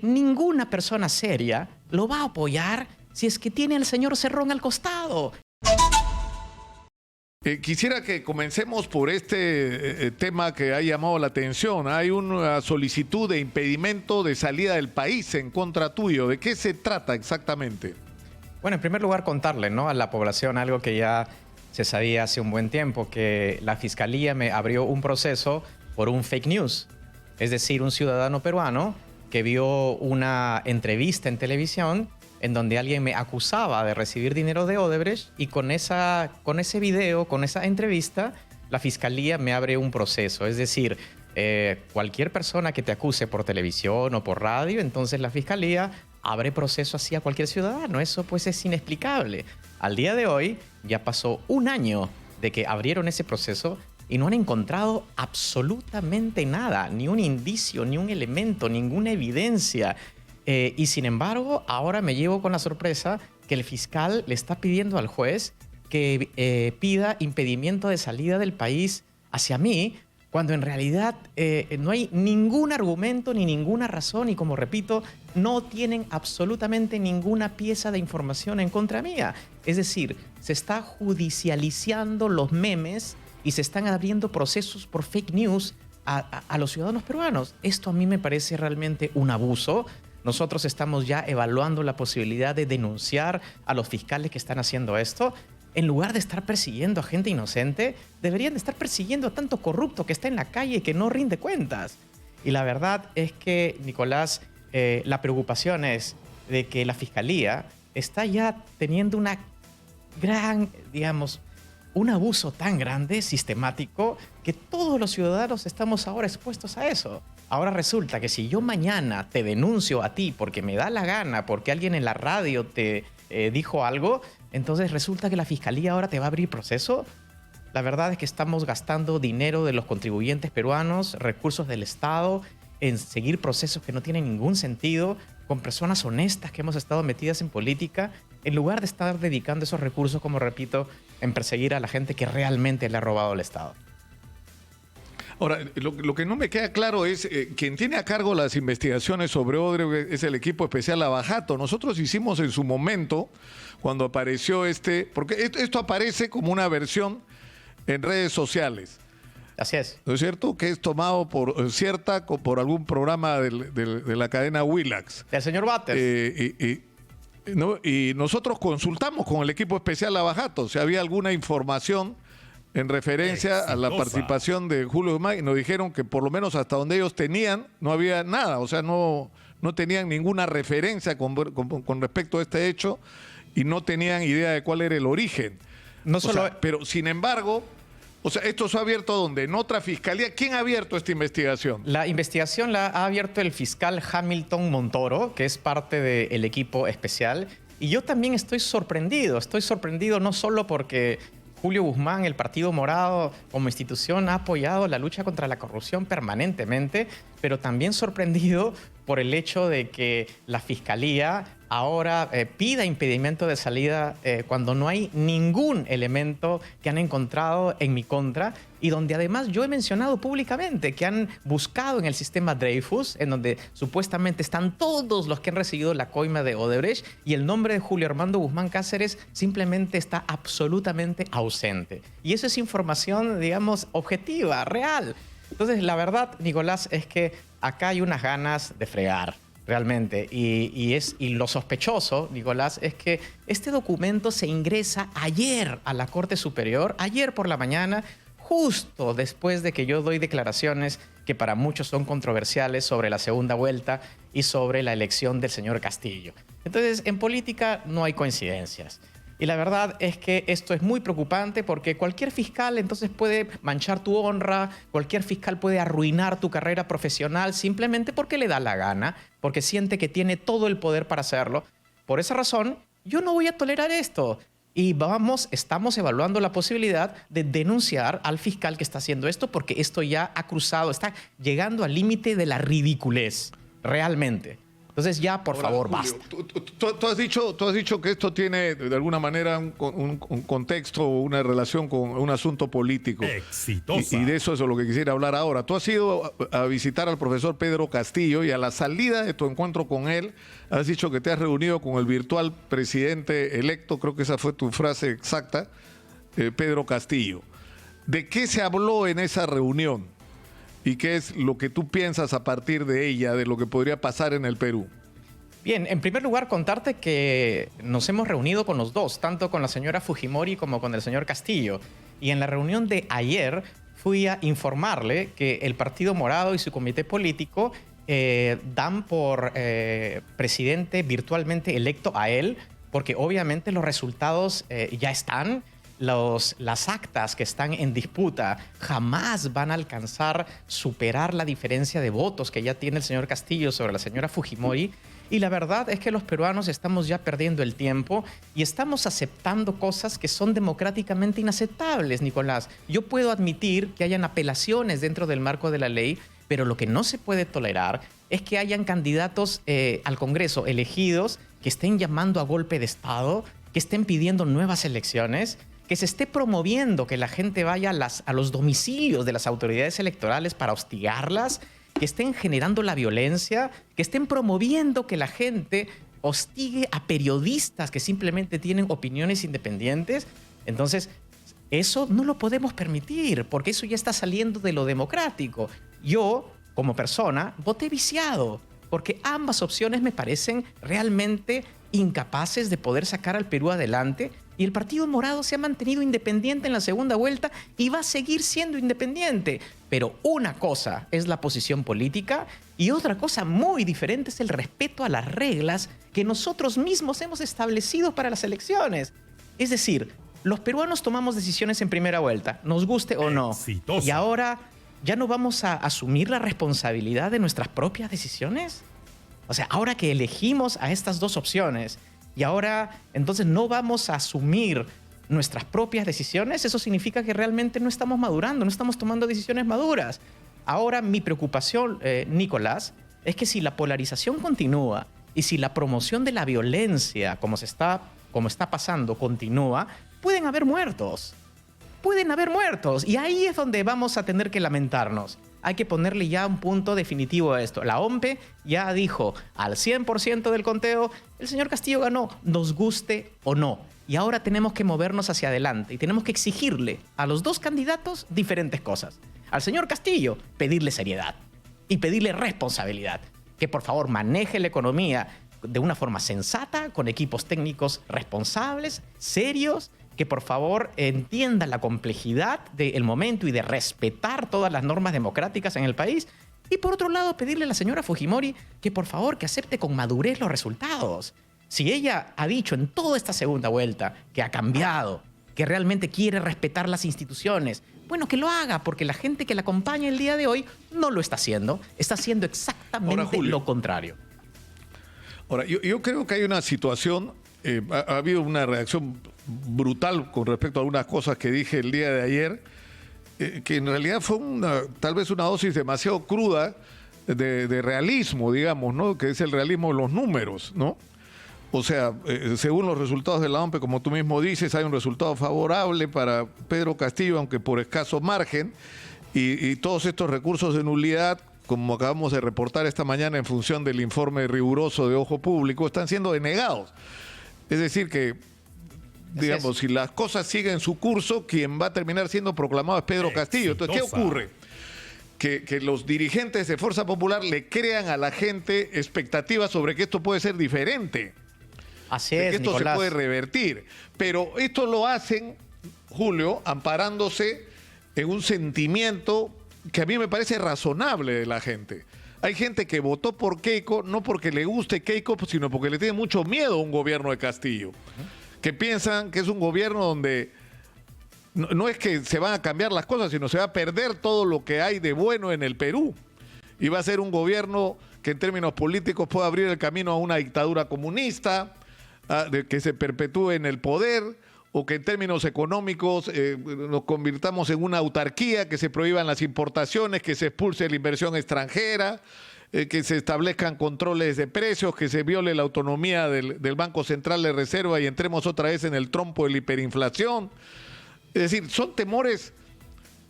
Ninguna persona seria lo va a apoyar si es que tiene al señor Cerrón al costado. Quisiera que comencemos por este tema que ha llamado la atención. Hay una solicitud de impedimento de salida del país en contra tuyo. ¿De qué se trata exactamente? Bueno, en primer lugar contarle, ¿no?, a la población algo que ya se sabía hace un buen tiempo, que la Fiscalía me abrió un proceso por un fake news. Es decir, un ciudadano peruano que vio una entrevista en televisión en donde alguien me acusaba de recibir dinero de Odebrecht, y con ese video, con esa entrevista, la Fiscalía me abre un proceso. Es decir, cualquier persona que te acuse por televisión o por radio, entonces la Fiscalía abre proceso así a cualquier ciudadano. Eso pues es inexplicable. Al día de hoy ya pasó un año de que abrieron ese proceso y no han encontrado absolutamente nada, ni un indicio, ni un elemento, ninguna evidencia. Y sin embargo, ahora me llevo con la sorpresa que el fiscal le está pidiendo al juez que pida impedimento de salida del país hacia mí, cuando en realidad no hay ningún argumento ni ninguna razón, y como repito, no tienen absolutamente ninguna pieza de información en contra mía. Es decir, se está judicializando los memes y se están abriendo procesos por fake news a los ciudadanos peruanos. Esto a mí me parece realmente un abuso. Nosotros estamos ya evaluando la posibilidad de denunciar a los fiscales que están haciendo esto. En lugar de estar persiguiendo a gente inocente, deberían de estar persiguiendo a tanto corrupto que está en la calle y que no rinde cuentas. Y la verdad es que, Nicolás, la preocupación es de que la Fiscalía está ya teniendo una gran, digamos, un abuso tan grande, sistemático, que todos los ciudadanos estamos ahora expuestos a eso. Ahora resulta que si yo mañana te denuncio a ti porque me da la gana, porque alguien en la radio te dijo algo, entonces resulta que la Fiscalía ahora te va a abrir proceso. La verdad es que estamos gastando dinero de los contribuyentes peruanos, recursos del Estado, en seguir procesos que no tienen ningún sentido, con personas honestas que hemos estado metidas en política, en lugar de estar dedicando esos recursos, como repito, en perseguir a la gente que realmente le ha robado al Estado. Ahora, lo que no me queda claro es quien tiene a cargo las investigaciones sobre Odebrecht es el equipo especial Lavajato. Nosotros hicimos en su momento, cuando apareció porque esto aparece como una versión en redes sociales. Así es. ¿No es cierto? Que es tomado por por algún programa de la cadena Willax. El señor Bates. Y nosotros consultamos con el equipo especial Lavajato si había alguna información en referencia a la participación de Julio Guzmán, y nos dijeron que por lo menos hasta donde ellos tenían no había nada, o sea, no tenían ninguna referencia con respecto a este hecho y no tenían idea de cuál era el origen. Pero sin embargo, o sea, esto se ha abierto ¿dónde? En otra fiscalía. ¿Quién ha abierto esta investigación? La investigación la ha abierto el fiscal Hamilton Montoro, que es parte del equipo especial, y yo también estoy sorprendido no solo porque Julio Guzmán, el Partido Morado como institución, ha apoyado la lucha contra la corrupción permanentemente, pero también sorprendido por el hecho de que la Fiscalía ahora pida impedimento de salida cuando no hay ningún elemento que han encontrado en mi contra, y donde además yo he mencionado públicamente que han buscado en el sistema Dreyfus, en donde supuestamente están todos los que han recibido la coima de Odebrecht, y el nombre de Julio Armando Guzmán Cáceres simplemente está absolutamente ausente. Y eso es información, digamos, objetiva, real. Entonces, la verdad, Nicolás, es que acá hay unas ganas de fregar, realmente. Y lo sospechoso, Nicolás, es que este documento se ingresa ayer a la Corte Superior, ayer por la mañana, justo después de que yo doy declaraciones que para muchos son controversiales sobre la segunda vuelta y sobre la elección del señor Castillo. Entonces, en política no hay coincidencias. Y la verdad es que esto es muy preocupante, porque cualquier fiscal entonces puede manchar tu honra, cualquier fiscal puede arruinar tu carrera profesional simplemente porque le da la gana, porque siente que tiene todo el poder para hacerlo. Por esa razón, yo no voy a tolerar esto. Y estamos evaluando la posibilidad de denunciar al fiscal que está haciendo esto, porque esto ya ha cruzado, está llegando al límite de la ridiculez, realmente. Entonces ya, por favor, Julio, basta. tú has dicho que esto tiene de alguna manera un contexto, una relación con un asunto político. Exitosa. Y de eso es lo que quisiera hablar ahora. Tú has ido a visitar al profesor Pedro Castillo y a la salida de tu encuentro con él has dicho que te has reunido con el virtual presidente electo, creo que esa fue tu frase exacta, Pedro Castillo. ¿De qué se habló en esa reunión? ¿Y qué es lo que tú piensas a partir de ella, de lo que podría pasar en el Perú? Bien, en primer lugar, contarte que nos hemos reunido con los dos, tanto con la señora Fujimori como con el señor Castillo. Y en la reunión de ayer fui a informarle que el Partido Morado y su comité político dan por presidente virtualmente electo a él, porque obviamente los resultados ya están. Las actas que están en disputa jamás van a alcanzar superar la diferencia de votos que ya tiene el señor Castillo sobre la señora Fujimori. Y la verdad es que los peruanos estamos ya perdiendo el tiempo y estamos aceptando cosas que son democráticamente inaceptables, Nicolás. Yo puedo admitir que hayan apelaciones dentro del marco de la ley, pero lo que no se puede tolerar es que hayan candidatos al Congreso elegidos que estén llamando a golpe de Estado, que estén pidiendo nuevas elecciones, que se esté promoviendo que la gente vaya a los domicilios de las autoridades electorales para hostigarlas, que estén generando la violencia, que estén promoviendo que la gente hostigue a periodistas que simplemente tienen opiniones independientes. Entonces, eso no lo podemos permitir, porque eso ya está saliendo de lo democrático. Yo, como persona, voté viciado, porque ambas opciones me parecen realmente incapaces de poder sacar al Perú adelante. Y el Partido Morado se ha mantenido independiente en la segunda vuelta y va a seguir siendo independiente. Pero una cosa es la posición política y otra cosa muy diferente es el respeto a las reglas que nosotros mismos hemos establecido para las elecciones. Es decir, los peruanos tomamos decisiones en primera vuelta, nos guste o no. Exitosa. Y ahora ya no vamos a asumir la responsabilidad de nuestras propias decisiones. O sea, ahora que elegimos a estas dos opciones y ahora entonces no vamos a asumir nuestras propias decisiones, eso significa que realmente no estamos madurando, no estamos tomando decisiones maduras. Ahora mi preocupación, Nicolás, es que si la polarización continúa y si la promoción de la violencia, como está pasando, continúa, pueden haber muertos. Pueden haber muertos. Y ahí es donde vamos a tener que lamentarnos. Hay que ponerle ya un punto definitivo a esto. La OMPE ya dijo al 100% del conteo, el señor Castillo ganó, nos guste o no. Y ahora tenemos que movernos hacia adelante y tenemos que exigirle a los dos candidatos diferentes cosas. Al señor Castillo, pedirle seriedad y pedirle responsabilidad. Que por favor maneje la economía de una forma sensata, con equipos técnicos responsables, serios, que por favor entienda la complejidad del momento y de respetar todas las normas democráticas en el país. Y por otro lado, pedirle a la señora Fujimori que por favor que acepte con madurez los resultados. Si ella ha dicho en toda esta segunda vuelta que ha cambiado, que realmente quiere respetar las instituciones, bueno, que lo haga, porque la gente que la acompaña el día de hoy no lo está haciendo exactamente Ahora, Julio, lo contrario. Ahora, yo creo que hay una situación, ha habido una reacción brutal con respecto a algunas cosas que dije el día de ayer, que en realidad fue tal vez una dosis demasiado cruda de realismo, digamos, ¿no? Que es el realismo de los números, ¿no? O sea, según los resultados de la OMPE, como tú mismo dices, hay un resultado favorable para Pedro Castillo, aunque por escaso margen, y todos estos recursos de nulidad, como acabamos de reportar esta mañana en función del informe riguroso de Ojo Público, están siendo denegados. Es decir que, digamos, si las cosas siguen su curso, quien va a terminar siendo proclamado es Pedro Castillo. Entonces, ¿qué ocurre? Que los dirigentes de Fuerza Popular le crean a la gente expectativas sobre que esto puede ser diferente. Así de es, que esto Nicolás. se puede revertir. Pero esto lo hacen, Julio, amparándose en un sentimiento que a mí me parece razonable de la gente. Hay gente que votó por Keiko no porque le guste Keiko, sino porque le tiene mucho miedo a un gobierno de Castillo. Que piensan que es un gobierno donde no es que se van a cambiar las cosas, sino se va a perder todo lo que hay de bueno en el Perú. Y va a ser un gobierno que en términos políticos puede abrir el camino a una dictadura comunista, de que se perpetúe en el poder, o que en términos económicos nos convirtamos en una autarquía, que se prohíban las importaciones, que se expulse la inversión extranjera, que se establezcan controles de precios, que se viole la autonomía del Banco Central de Reserva y entremos otra vez en el trompo de la hiperinflación. Es decir, son temores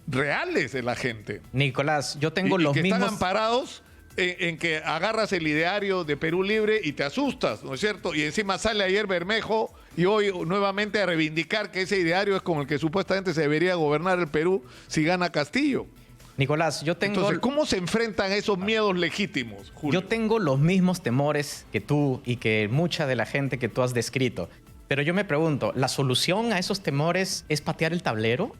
reales de la gente. Nicolás, yo tengo y los que mismos... están amparados en que agarras el ideario de Perú Libre y te asustas, ¿no es cierto? Y encima sale ayer Bermejo y hoy nuevamente a reivindicar que ese ideario es con el que supuestamente se debería gobernar el Perú si gana Castillo. Nicolás, yo tengo... Entonces, ¿cómo se enfrentan esos miedos legítimos, Julio? Yo tengo los mismos temores que tú y que mucha de la gente que tú has descrito. Pero yo me pregunto, ¿la solución a esos temores es patear el tablero?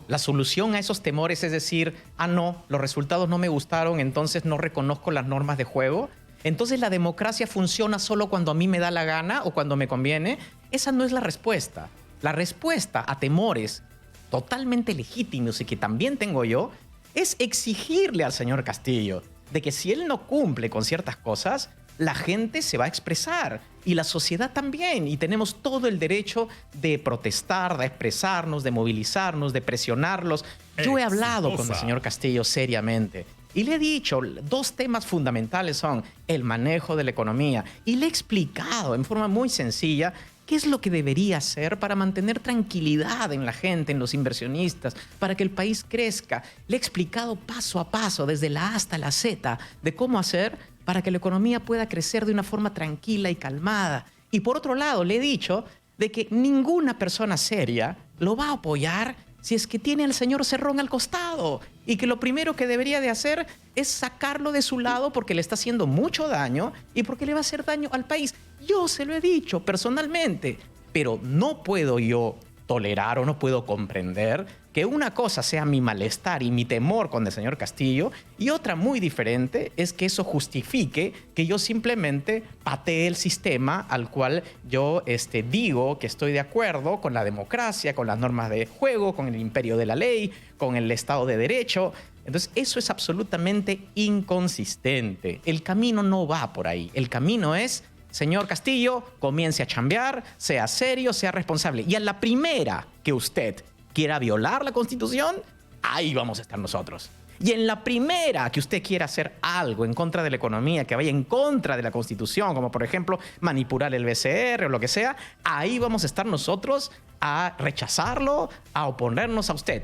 La solución a esos temores es decir, no, los resultados no me gustaron, entonces no reconozco las normas de juego. Entonces la democracia funciona solo cuando a mí me da la gana o cuando me conviene. Esa no es la respuesta. La respuesta a temores totalmente legítimos y que también tengo yo es exigirle al señor Castillo de que si él no cumple con ciertas cosas, la gente se va a expresar y la sociedad también. Y tenemos todo el derecho de protestar, de expresarnos, de movilizarnos, de presionarlos. Yo he hablado con el señor Castillo seriamente y le he dicho, dos temas fundamentales son el manejo de la economía y le he explicado en forma muy sencilla qué es lo que debería hacer para mantener tranquilidad en la gente, en los inversionistas, para que el país crezca. Le he explicado paso a paso, desde la A hasta la Z, de cómo hacer para que la economía pueda crecer de una forma tranquila y calmada. Y por otro lado, le he dicho de que ninguna persona seria lo va a apoyar si es que tiene al señor Cerrón al costado y que lo primero que debería de hacer es sacarlo de su lado porque le está haciendo mucho daño y porque le va a hacer daño al país. Yo se lo he dicho personalmente, pero no puedo yo tolerar o no puedo comprender que una cosa sea mi malestar y mi temor con el señor Castillo y otra muy diferente es que eso justifique que yo simplemente patee el sistema al cual yo digo que estoy de acuerdo con la democracia, con las normas de juego, con el imperio de la ley, con el Estado de Derecho. Entonces eso es absolutamente inconsistente. El camino no va por ahí. El camino es, señor Castillo, comience a chambear, sea serio, sea responsable. Y a la primera que usted quiera violar la Constitución, ahí vamos a estar nosotros. Y en la primera que usted quiera hacer algo en contra de la economía, que vaya en contra de la Constitución, como por ejemplo manipular el BCR o lo que sea, ahí vamos a estar nosotros a rechazarlo, a oponernos a usted.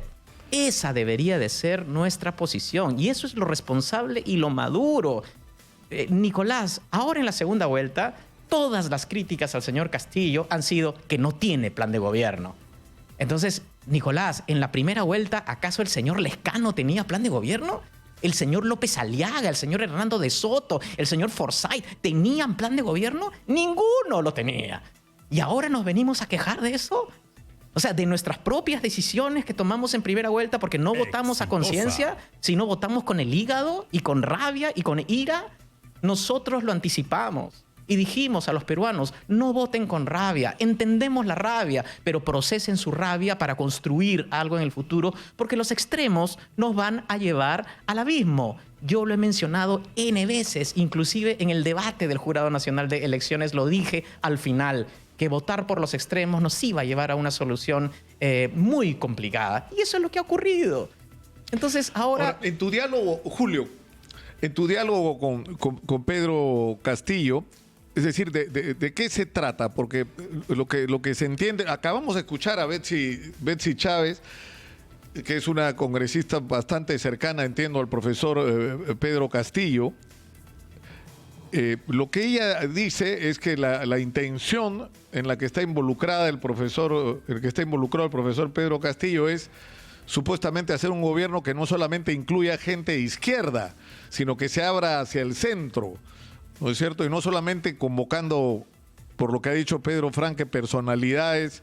Esa debería de ser nuestra posición y eso es lo responsable y lo maduro. Nicolás, ahora en la segunda vuelta, todas las críticas al señor Castillo han sido que no tiene plan de gobierno. Entonces, Nicolás, en la primera vuelta, ¿acaso el señor Lescano tenía plan de gobierno? ¿El señor López Aliaga, el señor Hernando de Soto, el señor Forsyth tenían plan de gobierno? Ninguno lo tenía. ¿Y ahora nos venimos a quejar de eso? O sea, de nuestras propias decisiones que tomamos en primera vuelta porque no votamos a conciencia, sino votamos con el hígado y con rabia y con ira. Nosotros lo anticipamos y dijimos a los peruanos, no voten con rabia, entendemos la rabia, pero procesen su rabia para construir algo en el futuro, porque los extremos nos van a llevar al abismo. Yo lo he mencionado N veces, inclusive en el debate del Jurado Nacional de Elecciones lo dije al final, que votar por los extremos nos iba a llevar a una solución muy complicada. Y eso es lo que ha ocurrido. Entonces, ahora en tu diálogo, Julio, en tu diálogo con Pedro Castillo, es decir, ¿de qué se trata? Porque lo que se entiende, acabamos de escuchar a Betsy Chávez, que es una congresista bastante cercana, entiendo, al profesor Pedro Castillo. Lo que ella dice es que la intención en la que está involucrado el profesor Pedro Castillo es supuestamente hacer un gobierno que no solamente incluya gente de izquierda, sino que se abra hacia el centro, ¿no es cierto? Y no solamente convocando, por lo que ha dicho Pedro Franque, personalidades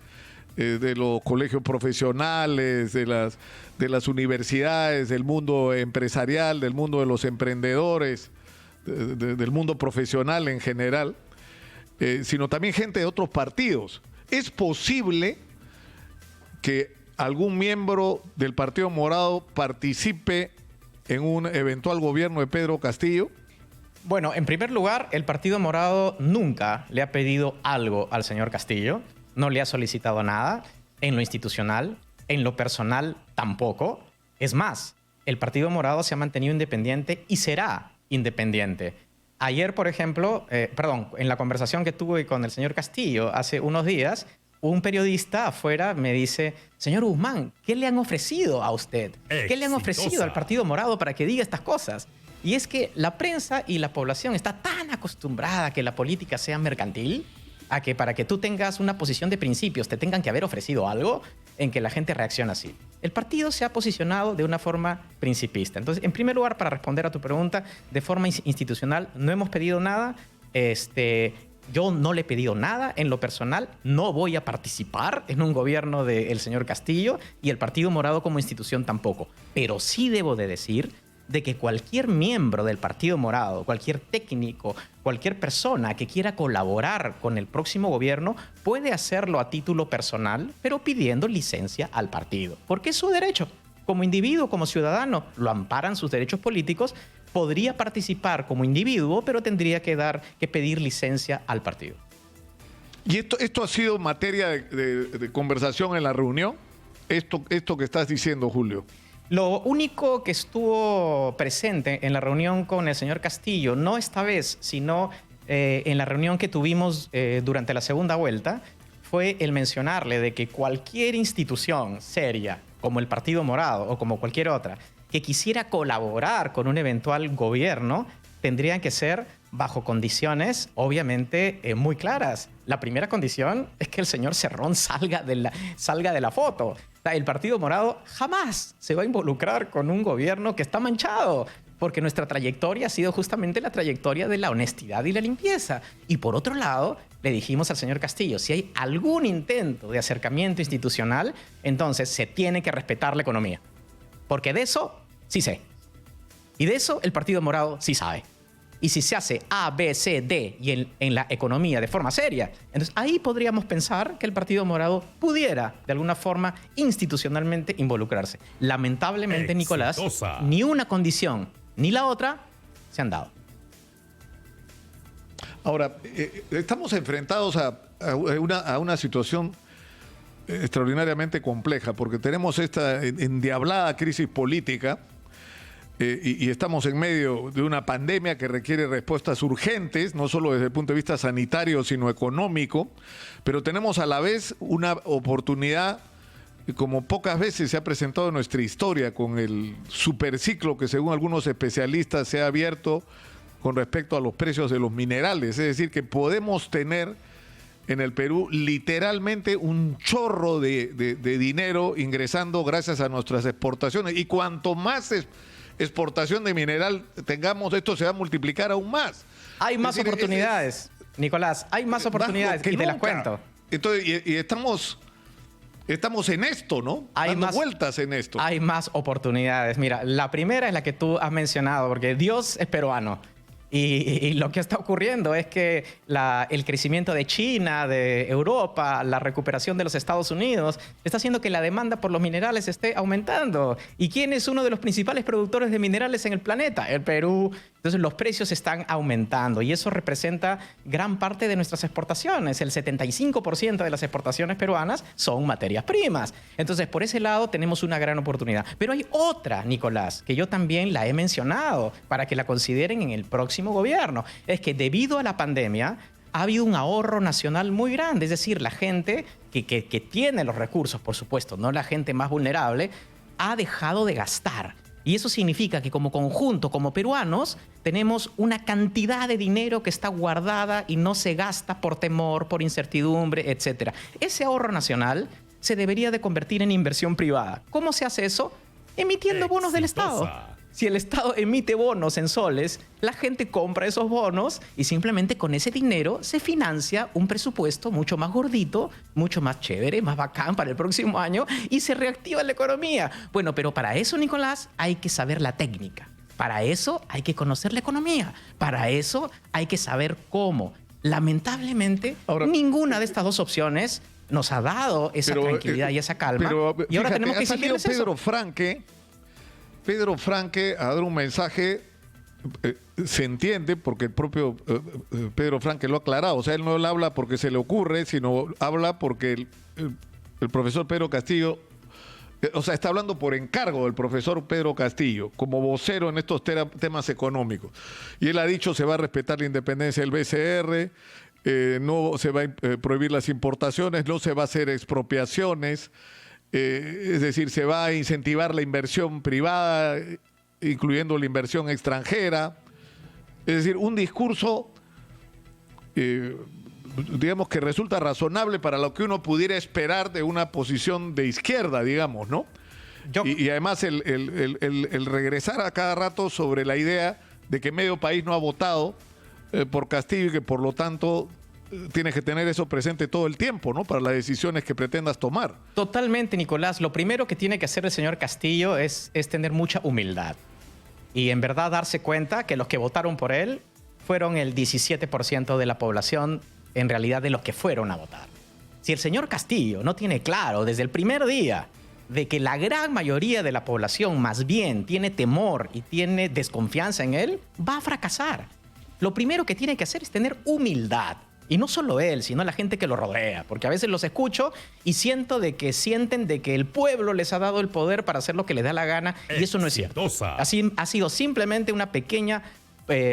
de los colegios profesionales, de las universidades, del mundo empresarial, del mundo de los emprendedores, del mundo profesional en general, sino también gente de otros partidos. ¿Es posible que algún miembro del Partido Morado participe en un eventual gobierno de Pedro Castillo? Bueno, en primer lugar, el Partido Morado nunca le ha pedido algo al señor Castillo, no le ha solicitado nada en lo institucional, en lo personal tampoco. Es más, el Partido Morado se ha mantenido independiente y será independiente. Ayer, por ejemplo, en la conversación que tuve con el señor Castillo hace unos días, un periodista afuera me dice, señor Guzmán, ¿qué le han ofrecido a usted? ¿Qué le han ofrecido al Partido Morado para que diga estas cosas? Y es que la prensa y la población está tan acostumbrada a que la política sea mercantil, a que para que tú tengas una posición de principios te tengan que haber ofrecido algo, en que la gente reacciona así. El partido se ha posicionado de una forma principista. Entonces, en primer lugar, para responder a tu pregunta, de forma institucional, no hemos pedido nada. Yo no le he pedido nada en lo personal, no voy a participar en un gobierno del señor Castillo y el Partido Morado como institución tampoco. Pero sí debo de decir de que cualquier miembro del Partido Morado, cualquier técnico, cualquier persona que quiera colaborar con el próximo gobierno puede hacerlo a título personal, pero pidiendo licencia al partido, porque es su derecho. Como individuo, como ciudadano, lo amparan sus derechos políticos, podría participar como individuo, pero tendría que pedir licencia al partido. ¿Y esto ha sido materia de conversación en la reunión? Esto que estás diciendo, Julio. Lo único que estuvo presente en la reunión con el señor Castillo, no esta vez, sino en la reunión que tuvimos durante la segunda vuelta, fue el mencionarle de que cualquier institución seria, como el Partido Morado o como cualquier otra, que quisiera colaborar con un eventual gobierno, tendrían que ser bajo condiciones, obviamente, muy claras. La primera condición es que el señor Cerrón salga de la foto. El Partido Morado jamás se va a involucrar con un gobierno que está manchado, porque nuestra trayectoria ha sido justamente la trayectoria de la honestidad y la limpieza. Y por otro lado, le dijimos al señor Castillo, si hay algún intento de acercamiento institucional, entonces se tiene que respetar la economía. Porque de eso sí sé. Y de eso el Partido Morado sí sabe. Y si se hace A, B, C, D y en la economía de forma seria, entonces ahí podríamos pensar que el Partido Morado pudiera, de alguna forma, institucionalmente involucrarse. Lamentablemente, Nicolás, ni una condición ni la otra se han dado. Ahora, estamos enfrentados a una situación extraordinariamente compleja, porque tenemos esta endiablada crisis política. Y estamos en medio de una pandemia que requiere respuestas urgentes, no solo desde el punto de vista sanitario, sino económico, pero tenemos a la vez una oportunidad, como pocas veces se ha presentado en nuestra historia, con el superciclo que según algunos especialistas se ha abierto con respecto a los precios de los minerales. Es decir, que podemos tener en el Perú literalmente un chorro de dinero ingresando gracias a nuestras exportaciones. Y cuanto más exportación de mineral tengamos, esto se va a multiplicar aún más. Hay más oportunidades, Nicolás, hay más oportunidades y te las cuento. Entonces, y estamos en esto, ¿no? Dando vueltas en esto. Hay más oportunidades. Mira, la primera es la que tú has mencionado, porque Dios es peruano. Y lo que está ocurriendo es que el crecimiento de China, de Europa, la recuperación de los Estados Unidos, está haciendo que la demanda por los minerales esté aumentando. ¿Y quién es uno de los principales productores de minerales en el planeta? El Perú. Entonces los precios están aumentando y eso representa gran parte de nuestras exportaciones. El 75% de las exportaciones peruanas son materias primas. Entonces por ese lado tenemos una gran oportunidad. Pero hay otra, Nicolás, que yo también la he mencionado para que la consideren en el próximo gobierno. Es que debido a la pandemia ha habido un ahorro nacional muy grande. Es decir, la gente que tiene los recursos, por supuesto, no la gente más vulnerable, ha dejado de gastar. Y eso significa que como conjunto, como peruanos, tenemos una cantidad de dinero que está guardada y no se gasta por temor, por incertidumbre, etc. Ese ahorro nacional se debería de convertir en inversión privada. ¿Cómo se hace eso? Emitiendo bonos del Estado. Si el Estado emite bonos en soles, la gente compra esos bonos y simplemente con ese dinero se financia un presupuesto mucho más gordito, mucho más chévere, más bacán para el próximo año y se reactiva la economía. Bueno, pero para eso, Nicolás, hay que saber la técnica. Para eso hay que conocer la economía. Para eso hay que saber cómo. Lamentablemente, ninguna de estas dos opciones nos ha dado esa tranquilidad y esa calma. Y ahora tenemos que exigirles eso. Pedro Franque a dar un mensaje, se entiende, porque el propio Pedro Franque lo ha aclarado. O sea, él no le habla porque se le ocurre, sino habla porque el profesor Pedro Castillo O sea, está hablando por encargo del profesor Pedro Castillo, como vocero en estos temas económicos. Y él ha dicho se va a respetar la independencia del BCR, no se va a prohibir las importaciones, no se va a hacer expropiaciones, es decir, se va a incentivar la inversión privada, incluyendo la inversión extranjera. Es decir, un discurso, digamos, que resulta razonable para lo que uno pudiera esperar de una posición de izquierda, digamos, ¿no? Y además el regresar a cada rato sobre la idea de que medio país no ha votado por Castillo y que por lo tanto tienes que tener eso presente todo el tiempo, ¿no? Para las decisiones que pretendas tomar. Totalmente, Nicolás. Lo primero que tiene que hacer el señor Castillo es tener mucha humildad y en verdad darse cuenta que los que votaron por él fueron el 17% de la población en realidad de los que fueron a votar. Si el señor Castillo no tiene claro desde el primer día de que la gran mayoría de la población más bien tiene temor y tiene desconfianza en él, va a fracasar. Lo primero que tiene que hacer es tener humildad. Y no solo él, sino la gente que lo rodea. Porque a veces los escucho y sienten de que el pueblo les ha dado el poder para hacer lo que les da la gana. Y eso no es cierto. Así ha sido simplemente una pequeña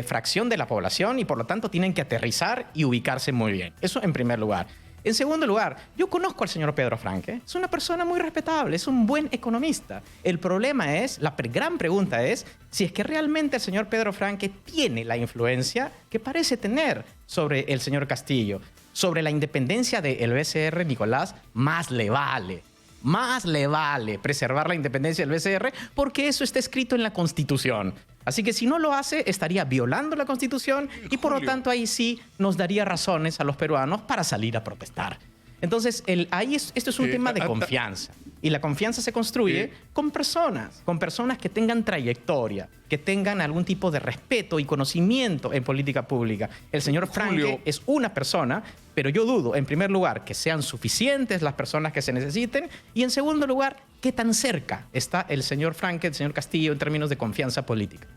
fracción de la población y por lo tanto tienen que aterrizar y ubicarse muy bien. Eso en primer lugar. En segundo lugar, yo conozco al señor Pedro Franque. Es una persona muy respetable, es un buen economista. El problema es, la gran pregunta es, si es que realmente el señor Pedro Franque tiene la influencia que parece tener sobre el señor Castillo. Sobre la independencia del BCR, Nicolás, más le vale preservar la independencia del BCR porque eso está escrito en la Constitución. Así que si no lo hace, estaría violando la Constitución y por lo tanto ahí sí nos daría razones a los peruanos para salir a protestar. Entonces, esto es un tema de confianza. Y la confianza se construye con personas que tengan trayectoria, que tengan algún tipo de respeto y conocimiento en política pública. El señor Franque es una persona, pero yo dudo, en primer lugar, que sean suficientes las personas que se necesiten y, en segundo lugar, qué tan cerca está el señor Franque, el señor Castillo, en términos de confianza política.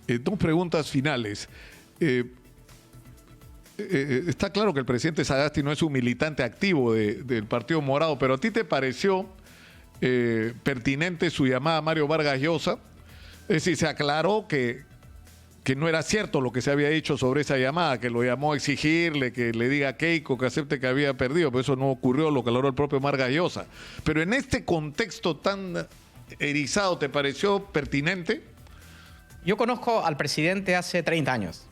Dos preguntas finales. Está claro que el presidente Sagasti no es un militante activo del Partido Morado, pero ¿a ti te pareció pertinente su llamada a Mario Vargas Llosa? Es decir, se aclaró que no era cierto lo que se había dicho sobre esa llamada, que lo llamó a exigirle, que le diga a Keiko que acepte que había perdido, pero eso no ocurrió, lo aclaró el propio Vargas Llosa. Pero en este contexto tan erizado, ¿te pareció pertinente? Yo conozco al presidente hace 30 años.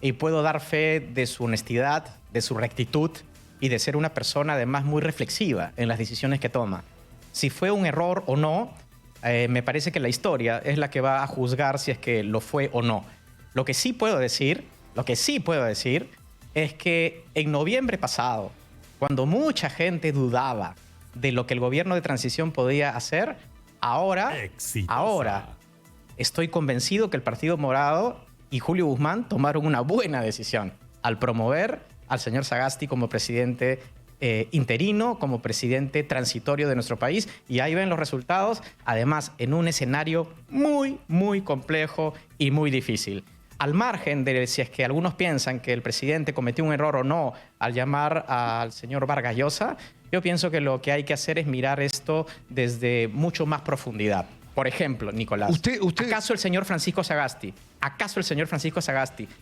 Y puedo dar fe de su honestidad, de su rectitud y de ser una persona además muy reflexiva en las decisiones que toma. Si fue un error o no, me parece que la historia es la que va a juzgar si es que lo fue o no. Lo que sí puedo decir es que en noviembre pasado, cuando mucha gente dudaba de lo que el gobierno de transición podía hacer, ahora estoy convencido que el Partido Morado y Julio Guzmán tomaron una buena decisión al promover al señor Sagasti como presidente interino, como presidente transitorio de nuestro país. Y ahí ven los resultados, además en un escenario muy, muy complejo y muy difícil. Al margen de si es que algunos piensan que el presidente cometió un error o no al llamar al señor Vargas Llosa, yo pienso que lo que hay que hacer es mirar esto desde mucho más profundidad. Por ejemplo, Nicolás, ¿acaso el señor Francisco Sagasti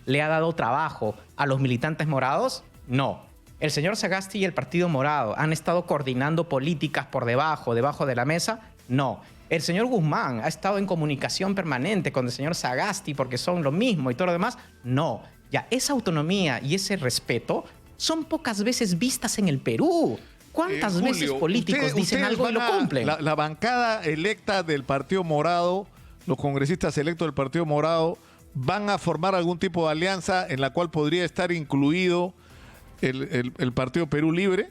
le ha dado trabajo a los militantes morados? No. ¿El señor Sagasti y el Partido Morado han estado coordinando políticas por debajo de la mesa? No. ¿El señor Guzmán ha estado en comunicación permanente con el señor Sagasti porque son lo mismo y todo lo demás? No. Ya, esa autonomía y ese respeto son pocas veces vistas en el Perú. ¿Cuántas veces políticos dicen algo y lo cumplen? La bancada electa del Partido Morado, los congresistas electos del Partido Morado, ¿van a formar algún tipo de alianza en la cual podría estar incluido el Partido Perú Libre?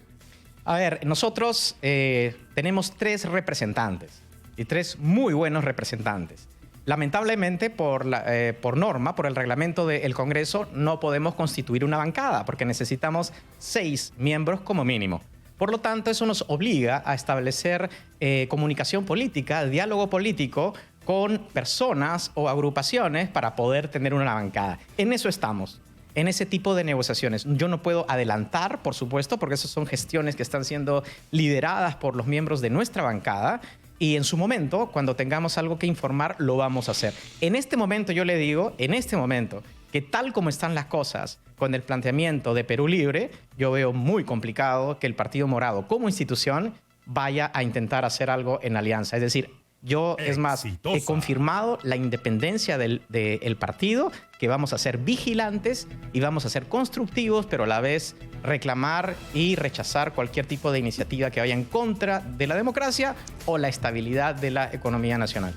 A ver, nosotros tenemos 3 representantes y 3 muy buenos representantes. Lamentablemente, por norma, por el reglamento del Congreso, no podemos constituir una bancada porque necesitamos 6 miembros como mínimo. Por lo tanto, eso nos obliga a establecer comunicación política, diálogo político con personas o agrupaciones para poder tener una bancada. En eso estamos. en ese tipo de negociaciones. Yo no puedo adelantar, por supuesto, porque esas son gestiones que están siendo lideradas por los miembros de nuestra bancada. Y en su momento, cuando tengamos algo que informar, lo vamos a hacer. En este momento, yo le digo, en este momento, que tal como están las cosas con el planteamiento de Perú Libre, yo veo muy complicado que el Partido Morado como institución vaya a intentar hacer algo en alianza. Es decir, yo, es más, he confirmado la independencia del partido, que vamos a ser vigilantes y vamos a ser constructivos, pero a la vez reclamar y rechazar cualquier tipo de iniciativa que vaya en contra de la democracia o la estabilidad de la economía nacional.